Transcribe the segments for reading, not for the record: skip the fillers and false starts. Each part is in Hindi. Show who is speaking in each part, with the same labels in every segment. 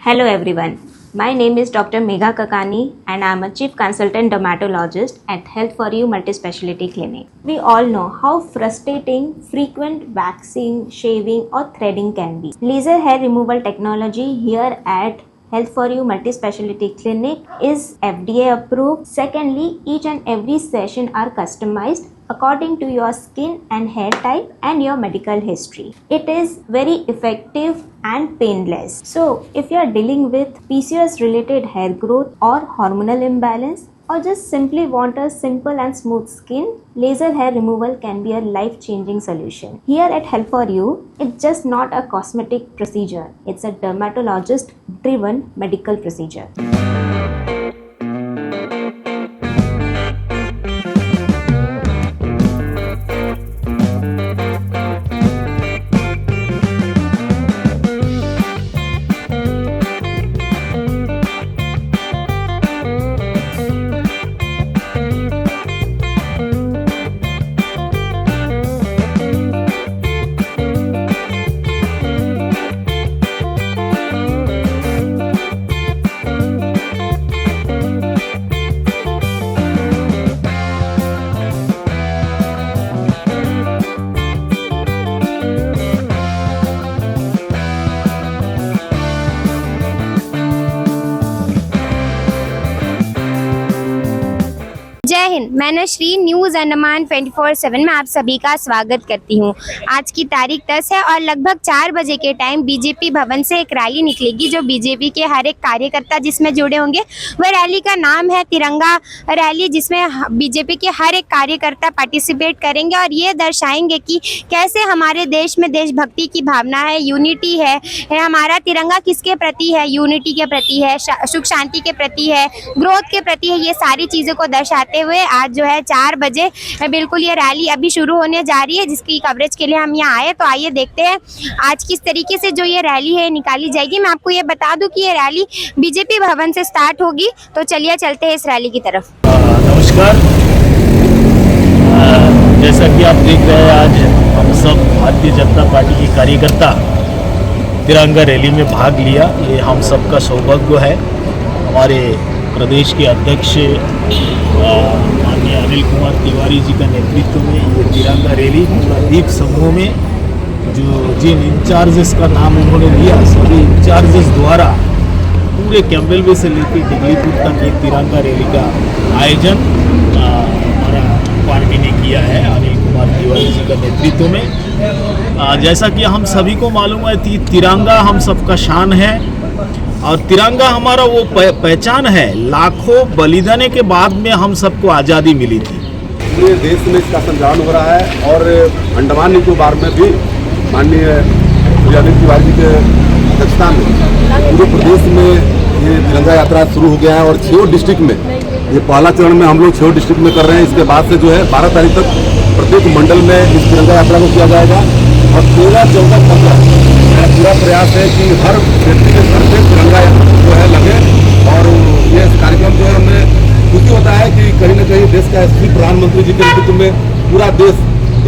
Speaker 1: Hello everyone. My name is Dr. Megha Kakani and I am a Chief Consultant Dermatologist at Health For You Multispeciality Clinic. We all know how frustrating frequent waxing, shaving or threading can be. Laser hair removal technology here at Health For You Multispeciality Clinic is FDA approved. Secondly, each and every session are customized according to your skin and hair type and your medical history. It is very effective and painless. So, if you are dealing with PCOS related hair growth or hormonal imbalance, or just simply want a simple and smooth skin, laser hair removal can be a life-changing solution. Here at Health For You, it's just not a cosmetic procedure. It's a dermatologist-driven medical procedure.
Speaker 2: जय हिंद। मैं नश्री न्यूज़ अंडमान 24/7 में आप सभी का स्वागत करती हूँ। आज की तारीख 10 है और लगभग 4 बजे के टाइम बीजेपी भवन से एक रैली निकलेगी जो बीजेपी के हर एक कार्यकर्ता जिसमें जुड़े होंगे। वह रैली का नाम है तिरंगा रैली, जिसमें बीजेपी के हर एक कार्यकर्ता पार्टिसिपेट करेंगे और ये दर्शाएंगे कि कैसे हमारे देश में देशभक्ति की भावना है, यूनिटी है, हमारा तिरंगा किसके प्रति है, यूनिटी के प्रति है, सुख शांति के प्रति है, ग्रोथ के प्रति है। ये सारी चीज़ों को दर्शाते हुए आज जो है 4 बजे बिल्कुल ये रैली अभी शुरू होने जा रही है, जिसकी कवरेज के लिए हम यहाँ आए। तो आइए देखते हैं आज किस तरीके से जो ये रैली है निकाली जाएगी। मैं आपको ये बता दूं कि ये रैली बीजेपी भवन से स्टार्ट होगी। तो चलिए चलते हैं इस रैली की तरफ।
Speaker 3: नमस्कार। जैसा कि आप देख रहे हैं, आज हम सब भारतीय जनता पार्टी के कार्यकर्ता तिरंगा रैली में भाग लिया। ये हम सबका सौभाग्य है। हमारे प्रदेश के अध्यक्ष माननीय अनिल कुमार तिवारी जी का नेतृत्व में ये तिरंगा रैली दीप समूह में जो जिन इंचार्जेस का नाम उन्होंने लिया, सभी इंचार्जेस द्वारा पूरे कैम्बेलवे से लेकर डिगलीपुर तक ये तिरंगा रैली का आयोजन हमारा पार्टी ने किया है अनिल कुमार तिवारी जी का नेतृत्व में। जैसा कि हम सभी को मालूम है, तिरंगा हम सबका शान है और तिरंगा हमारा वो पहचान है। लाखों बलिदान के बाद में हम सबको आज़ादी मिली थी।
Speaker 4: पूरे देश में इसका संचालन हो रहा है और अंडमान निकोबार में भी माननीय अनिल तिवारी जी के अध्यक्षता में पूरे प्रदेश में ये तिरंगा यात्रा शुरू हो गया है और 6 डिस्ट्रिक्ट में ये पहला चरण में हम लोग 6 डिस्ट्रिक्ट में कर रहे हैं। इसके बाद से जो है 12 तारीख तक प्रत्येक मंडल में इस तिरंगा यात्रा को किया जाएगा और 13, 14, 15 पूरा प्रयास है कि हर व्यक्ति के घर से तिरंगा जो है लगे। और ये कार्यक्रम जो है हमें खुशी होता है कि कहीं ना कहीं देश का यशस्वी प्रधानमंत्री जी के नेतृत्व में पूरा देश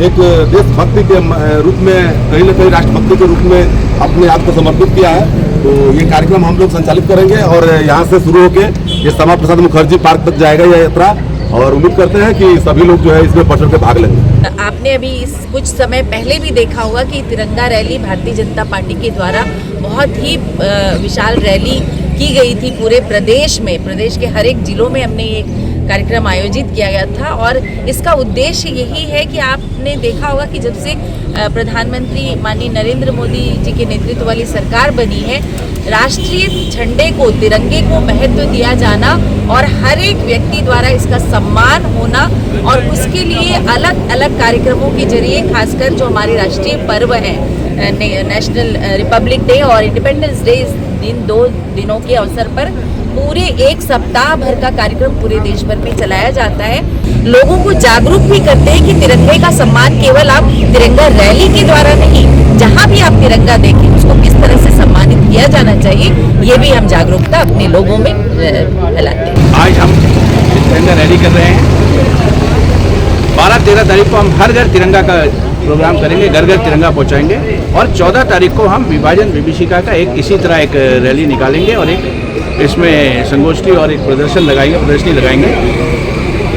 Speaker 4: एक देशभक्ति के रूप में, कहीं ना कहीं राष्ट्रभक्ति के रूप में अपने आप को समर्पित किया है। तो ये कार्यक्रम हम लोग संचालित करेंगे और यहाँ से शुरू होकर ये श्यामा प्रसाद मुखर्जी पार्क तक जाएगा यह यात्रा और उम्मीद करते हैं कि सभी लोग जो है इसमें बढ़ चढ़ के भाग लेंगे।
Speaker 5: आपने अभी कुछ समय पहले भी देखा होगा कि तिरंगा रैली भारतीय जनता पार्टी के द्वारा बहुत ही विशाल रैली की गई थी पूरे प्रदेश में। प्रदेश के हर एक जिलों में हमने ये कार्यक्रम आयोजित किया गया था और इसका उद्देश्य यही है कि आपने देखा होगा कि जब से प्रधानमंत्री माननीय नरेंद्र मोदी जी के नेतृत्व वाली सरकार बनी है, राष्ट्रीय झंडे को, तिरंगे को महत्व दिया जाना और हर एक व्यक्ति द्वारा इसका सम्मान होना और उसके लिए अलग अलग कार्यक्रमों के जरिए, खासकर जो हमारे राष्ट्रीय पर्व है नेशनल रिपब्लिक डे और इंडिपेंडेंस डे, इन 2 दिनों के अवसर पर पूरे 1 सप्ताह भर का कार्यक्रम पूरे देश भर में चलाया जाता है। लोगों को जागरूक भी करते हैं कि तिरंगे का सम्मान केवल आप तिरंगा रैली के द्वारा नहीं, जहां भी आप तिरंगा देखें उसको किस तरह से सम्मानित किया जाना चाहिए, ये भी हम जागरूकता अपने लोगों में फैलाते हैं।
Speaker 6: आज हम तिरंगा रैली कर रहे हैं। 12-13 तारीख को हम हर घर तिरंगा का प्रोग्राम करेंगे, घर घर तिरंगा पहुंचाएंगे। और 14 तारीख को हम विभाजन विभीषिका का एक इसी तरह एक रैली निकालेंगे और एक इसमें संगोष्ठी और एक प्रदर्शनी लगाएंगे।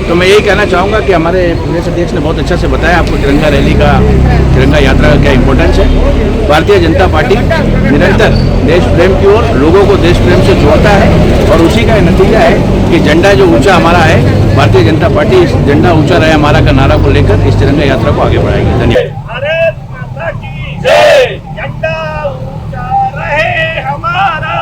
Speaker 6: तो मैं यही कहना चाहूँगा कि हमारे प्रदेश अध्यक्ष ने बहुत अच्छा से बताया आपको तिरंगा यात्रा का क्या इम्पोर्टेंस है। भारतीय जनता पार्टी निरंतर देश प्रेम की ओर लोगों को देश प्रेम से जोड़ता है और उसी का नतीजा है कि झंडा जो ऊंचा हमारा है, भारतीय जनता पार्टी इस झंडा ऊंचा रहे हमारा का नारा को लेकर इस तिरंगा यात्रा को आगे बढ़ाएगी। धन्यवाद।
Speaker 7: भारत माता की जय। झंडा ऊंचा रहे हमारा।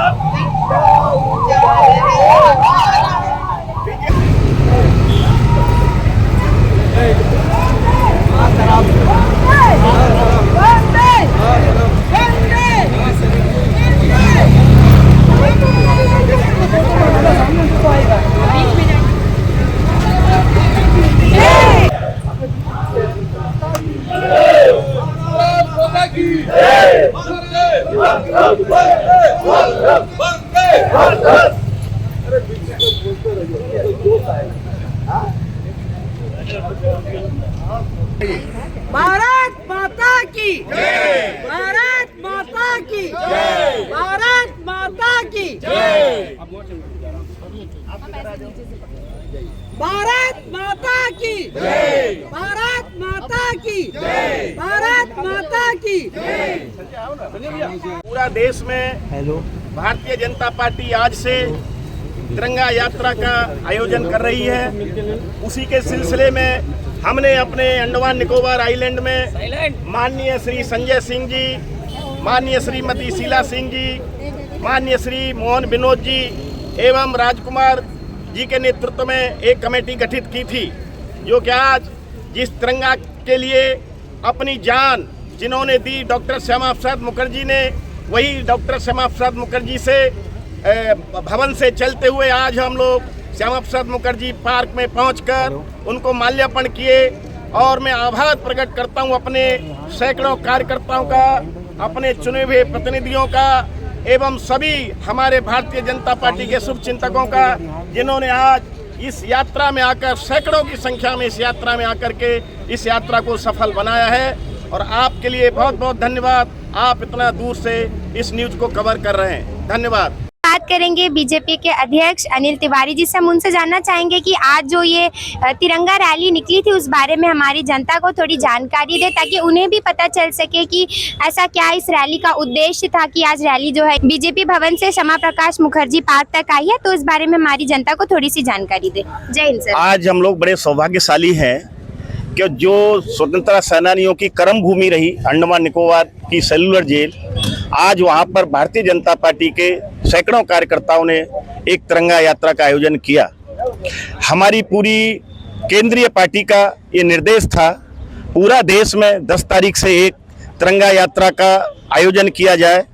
Speaker 8: भारत माता की जय। भारत माता की जय। भारत माता की जय। भारत माता की जय। भारत माता की जय। भारत माता की जय।
Speaker 7: पूरा देश में भारतीय जनता पार्टी आज से तिरंगा यात्रा का आयोजन कर रही है। उसी के सिलसिले में हमने अपने अंडमान निकोबार आइलैंड में माननीय श्री संजय सिंह जी, माननीय श्रीमती शीला सिंह जी, माननीय श्री मोहन विनोद जी एवं राजकुमार जी के नेतृत्व में एक कमेटी गठित की थी, जो कि आज जिस तिरंगा के लिए अपनी जान जिन्होंने दी डॉक्टर श्यामा प्रसाद मुखर्जी ने, वही डॉक्टर श्यामा प्रसाद मुखर्जी से भवन से चलते हुए आज हम लोग श्यामा प्रसाद मुखर्जी पार्क में पहुंचकर उनको माल्यार्पण किए। और मैं आभार प्रकट करता हूं अपने सैकड़ों कार्यकर्ताओं का, अपने चुने हुए प्रतिनिधियों का एवं सभी हमारे भारतीय जनता पार्टी के शुभचिंतकों का, जिन्होंने आज इस यात्रा में आकर सैकड़ों की संख्या में इस यात्रा में आकर के इस यात्रा को सफल बनाया है। और आपके लिए बहुत बहुत धन्यवाद, आप इतना दूर से इस न्यूज़ को कवर कर रहे हैं। धन्यवाद।
Speaker 2: बात करेंगे बीजेपी के अध्यक्ष अनिल तिवारी जी से। हम उनसे जानना चाहेंगे कि आज जो ये तिरंगा रैली निकली थी उस बारे में हमारी जनता को थोड़ी जानकारी दे, ताकि उन्हें भी पता चल सके कि ऐसा क्या इस रैली का उद्देश्य था कि आज रैली जो है बीजेपी भवन से श्यामा प्रकाश मुखर्जी पार्क तक आई है। तो इस बारे में हमारी जनता को थोड़ी सी जानकारी दे। जय हिंद सर।
Speaker 7: आज हम लोग बड़े सौभाग्यशाली हैं कि जो स्वतंत्रता सेनानियों की कर्म भूमि रही अंडमान निकोबार की सेलुलर जेल, आज वहां पर भारतीय जनता पार्टी के सैकड़ों कार्यकर्ताओं ने एक तिरंगा यात्रा का आयोजन किया। हमारी पूरी केंद्रीय पार्टी का ये निर्देश था, पूरा देश में 10 तारीख से एक तिरंगा यात्रा का आयोजन किया जाए।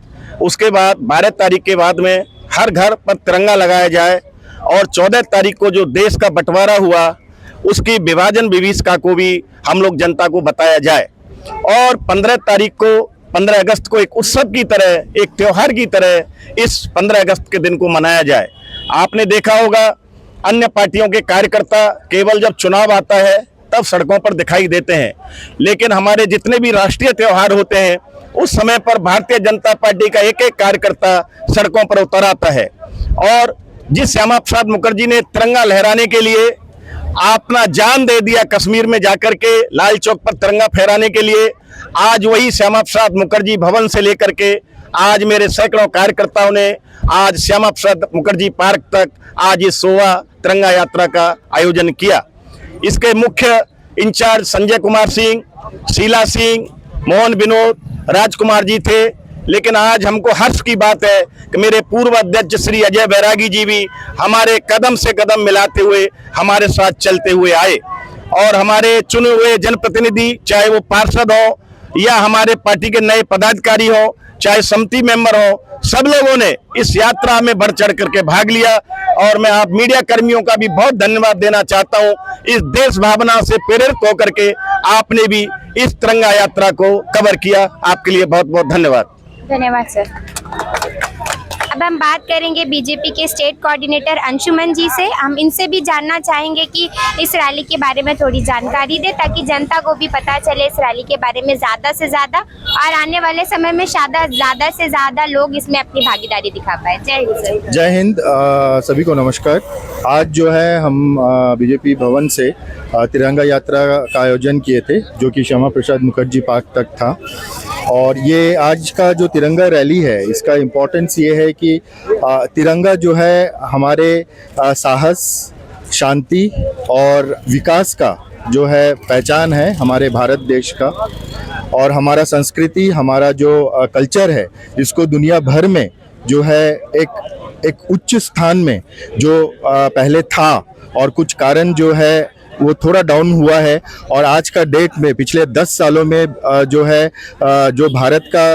Speaker 7: उसके बाद 12 तारीख के बाद में हर घर पर तिरंगा लगाया जाए और 14 तारीख को जो देश का बंटवारा हुआ उसकी विभाजन विभीषिका को भी हम लोग जनता को बताया जाए। और 15 अगस्त को एक उत्सव की तरह, एक त्योहार की तरह इस 15 अगस्त के दिन को मनाया जाए। आपने देखा होगा अन्य पार्टियों के कार्यकर्ता केवल जब चुनाव आता है तब सड़कों पर दिखाई देते हैं, लेकिन हमारे जितने भी राष्ट्रीय त्योहार होते हैं उस समय पर भारतीय जनता पार्टी का एक एक कार्यकर्ता सड़कों पर उतर आता है। और जिस श्यामा प्रसाद मुखर्जी ने तिरंगा लहराने के लिए अपना जान दे दिया, कश्मीर में जाकर के लाल चौक पर तिरंगा फहराने के लिए, आज वही श्यामा प्रसाद मुखर्जी भवन से लेकर के आज मेरे सैकड़ों कार्यकर्ताओं ने आज श्यामा प्रसाद मुखर्जी पार्क तक आज इस शोभा तिरंगा यात्रा का आयोजन किया। इसके मुख्य इंचार्ज संजय कुमार सिंह, शीला सिंह, मोहन विनोद, राजकुमार जी थे। लेकिन आज हमको हर्ष की बात है कि मेरे पूर्व अध्यक्ष श्री अजय बैरागी जी भी हमारे कदम से कदम मिलाते हुए हमारे साथ चलते हुए आए। और हमारे चुने हुए जनप्रतिनिधि, चाहे वो पार्षद हो या हमारे पार्टी के नए पदाधिकारी हो, चाहे समिति मेंबर हो, सब लोगों ने इस यात्रा में बढ़ चढ़ करके भाग लिया। और मैं आप मीडिया कर्मियों का भी बहुत धन्यवाद देना चाहता हूं। इस देश भावना से प्रेरित होकर के आपने भी इस तिरंगा यात्रा को कवर किया। आपके लिए बहुत बहुत धन्यवाद।
Speaker 2: धन्यवाद सर। अब हम बात करेंगे बीजेपी के स्टेट कोऑर्डिनेटर अंशुमन जी से। हम इनसे भी जानना चाहेंगे कि इस रैली के बारे में थोड़ी जानकारी दे, ताकि जनता को भी पता चले इस रैली के बारे में ज़्यादा से ज़्यादा, और आने वाले समय में ज़्यादा से ज़्यादा लोग इसमें अपनी भागीदारी दिखा पाए। जय हिंद सर।
Speaker 9: जय हिंद। सभी को नमस्कार। आज जो है हम बीजेपी भवन से तिरंगा यात्रा का आयोजन किए थे, जो कि श्यामा प्रसाद मुखर्जी पार्क तक था। और ये आज का जो तिरंगा रैली है, इसका इम्पोर्टेंस ये है कि तिरंगा जो है हमारे साहस, शांति और विकास का जो है पहचान है हमारे भारत देश का, और हमारा संस्कृति, हमारा जो कल्चर है, इसको दुनिया भर में जो है एक उच्च स्थान में जो पहले था, और कुछ कारण जो है वो थोड़ा डाउन हुआ है। और आज का डेट में पिछले 10 सालों में जो है जो भारत का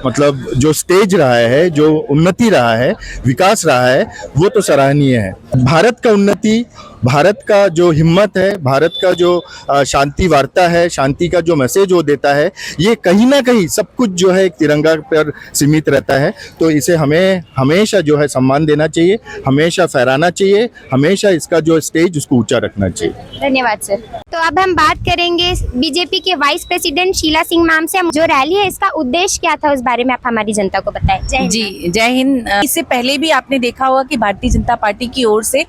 Speaker 9: मतलब जो स्टेज रहा है, जो उन्नति रहा है, विकास रहा है, वो तो सराहनीय है। भारत का उन्नति, भारत का जो हिम्मत है, भारत का जो शांति वार्ता है, शांति का जो मैसेज वो देता है, ये कहीं ना कहीं सब कुछ जो है एक तिरंगा पर सीमित रहता है। तो इसे हमें हमेशा जो है सम्मान देना चाहिए, हमेशा फहराना चाहिए, हमेशा इसका जो स्टेज उसको ऊंचा रखना चाहिए।
Speaker 2: धन्यवाद सर। तो अब हम बात करेंगे बीजेपी के vice president Sheela Singh ma'am से। जो रैली है, इसका उद्देश्य क्या था, उस बारे में आप हमारी जनता को बताएं। जय हिंद।
Speaker 5: जी जय हिंद। इससे पहले भी आपने देखा होगा कि भारतीय जनता पार्टी की ओर से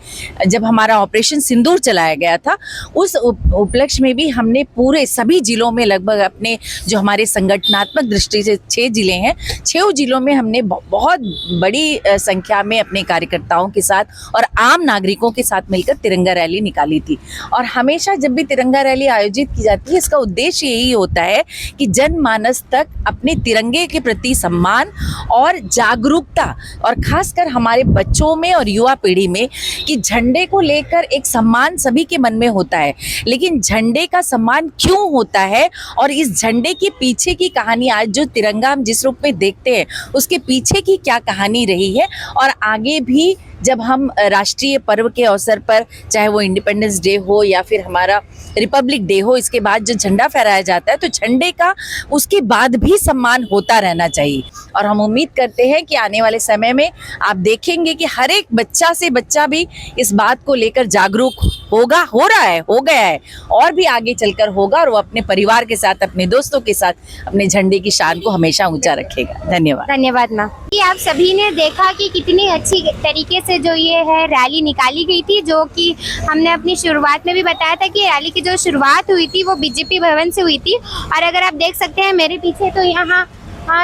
Speaker 5: जब हमारा ऑपरेशन सिंदूर चलाया गया था, उस उपलक्ष्य में भी हमने पूरे सभी जिलों में लगभग अपने जो हमारे संगठनात्मक दृष्टि से 6 जिले हैं, 6 जिलों में हमने बहुत बड़ी संख्या में अपने कार्यकर्ताओं के साथ और आम नागरिकों के साथ मिलकर तिरंगा रैली निकाली थी। और हमेशा जब भी तिरंगा रैली आयोजित की जाती है, इसका उद्देश्य यही होता है कि जनमानस तक अपने तिरंगे के प्रति सम्मान और जागरूकता, और खासकर हमारे बच्चों में और युवा पीढ़ी में, कि झंडे को लेकर एक सम्मान सभी के मन में होता है, लेकिन झंडे का सम्मान क्यों होता है और इस झंडे के पीछे की कहानी, आज जो तिरंगा हम जिस रूप में देखते हैं उसके पीछे की क्या कहानी रही है। और आगे भी जब हम राष्ट्रीय पर्व के अवसर पर, चाहे वो इंडिपेंडेंस डे हो या फिर हमारा रिपब्लिक डे हो, इसके बाद जो झंडा फहराया जाता है, तो झंडे का उसके बाद भी सम्मान होता रहना चाहिए। और हम उम्मीद करते हैं कि आने वाले समय में आप देखेंगे कि हर एक बच्चा से बच्चा भी इस बात को लेकर जागरूक होगा, हो रहा है, हो गया है, और भी आगे चलकर होगा, और वो अपने परिवार के साथ, अपने दोस्तों के साथ अपने झंडे की शान को हमेशा ऊंचा रखेगा। धन्यवाद।
Speaker 2: धन्यवाद मैम। कि आप सभी ने देखा कि कितनी अच्छी तरीके से जो ये है रैली निकाली गई थी, जो कि हमने अपनी शुरुआत में भी बताया था कि रैली की जो शुरुआत हुई थी वो बीजेपी भवन से हुई थी। और अगर आप देख सकते हैं मेरे पीछे, तो यहाँ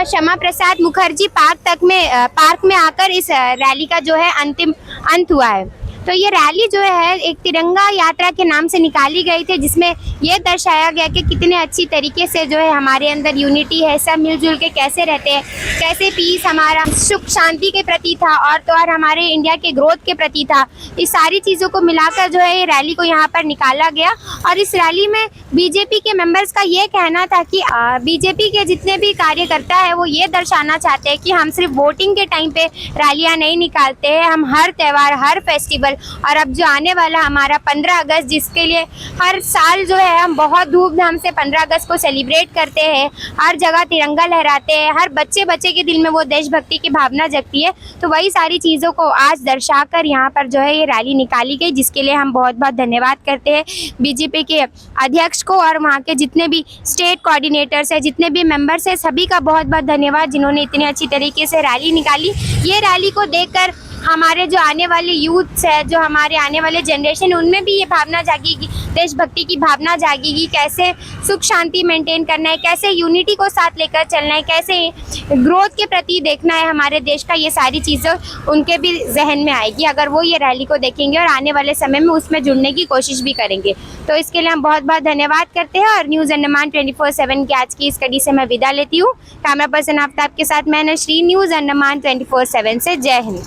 Speaker 2: श्यामा प्रसाद मुखर्जी पार्क में आकर इस रैली का जो है अंतिम अंत हुआ है। तो ये रैली जो है एक तिरंगा यात्रा के नाम से निकाली गई थी, जिसमें ये दर्शाया गया कि कितने अच्छी तरीके से जो है हमारे अंदर यूनिटी है, सब मिलजुल के कैसे रहते हैं, कैसे पीस हमारा सुख शांति के प्रति था, और तो और हमारे इंडिया के ग्रोथ के प्रति था। इस सारी चीज़ों को मिलाकर जो है ये रैली को यहाँ पर निकाला गया। और इस रैली में बीजेपी के मेंबर्स का ये कहना था कि बीजेपी के जितने भी कार्यकर्ता है वो ये दर्शाना चाहते हैं कि हम सिर्फ वोटिंग के टाइम पे रैलियाँ नहीं निकालते हैं, हम हर त्यौहार, हर फेस्टिवल, और अब जो आने वाला हमारा 15 अगस्त, जिसके लिए हर साल जो है हम बहुत धूमधाम से 15 अगस्त को सेलिब्रेट करते हैं, हर जगह तिरंगा लहराते हैं, हर बच्चे के दिल में वो देशभक्ति की भावना जगती है। तो वही सारी चीज़ों को आज दर्शाकर यहाँ पर जो है ये रैली निकाली गई, जिसके लिए हम बहुत बहुत धन्यवाद करते हैं बीजेपी के अध्यक्ष को, और वहाँ के जितने भी स्टेट कोऑर्डिनेटर्स हैं, जितने भी मेंबर्स हैं, सभी का बहुत बहुत धन्यवाद, जिन्होंने इतनी अच्छी तरीके से रैली निकाली। ये रैली को देखकर हमारे जो आने वाले यूथ्स है, जो हमारे आने वाले जनरेशन, उनमें भी ये भावना जागेगी, देशभक्ति की भावना जागेगी, कैसे सुख शांति मेंटेन करना है, कैसे यूनिटी को साथ लेकर चलना है, कैसे ग्रोथ के प्रति देखना है हमारे देश का, ये सारी चीज़ें उनके भी जहन में आएगी अगर वो ये रैली को देखेंगे और आने वाले समय में उसमें जुड़ने की कोशिश भी करेंगे। तो इसके लिए हम बहुत बहुत धन्यवाद करते हैं। और न्यूज़ अंडमान 24/7 की आज की इस कड़ी से मैं विदा लेती हूँ। कैमरा पर्सन आफ्ताब के साथ मैं नशरी, न्यूज़ अंडमान 24/7 से। जय हिंद।